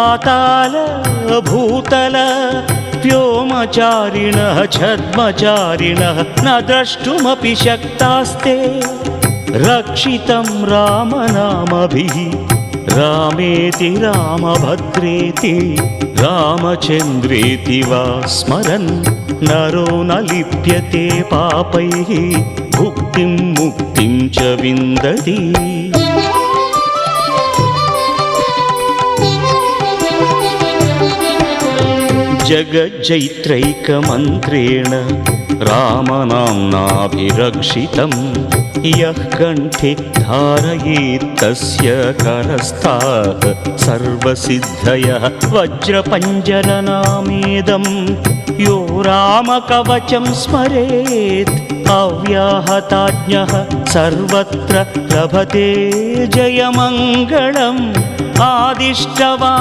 पाताल भूतल व्योमचारिणः छद्मचारिणः न द्रष्टुमपि शक्तास्ते रक्षितं रामनामभिः रामेति रामभद्रेति रामचन्द्रेति वा स्मरन् नरो न लिप्यते पापैः भुक्तिं मुक्तिं च विन्दति। जगज्जैत्रैकमन्त्रेण रामनाम्नाभिरक्षितं यः कण्ठे धारयेत् तस्य करस्तात् सर्वसिद्धयः वज्रपञ्जरनामेदं यो रामकवचं स्मरेत् अव्याहताज्ञः सर्वत्र लभते जयमङ्गलम् आदिष्टवान्।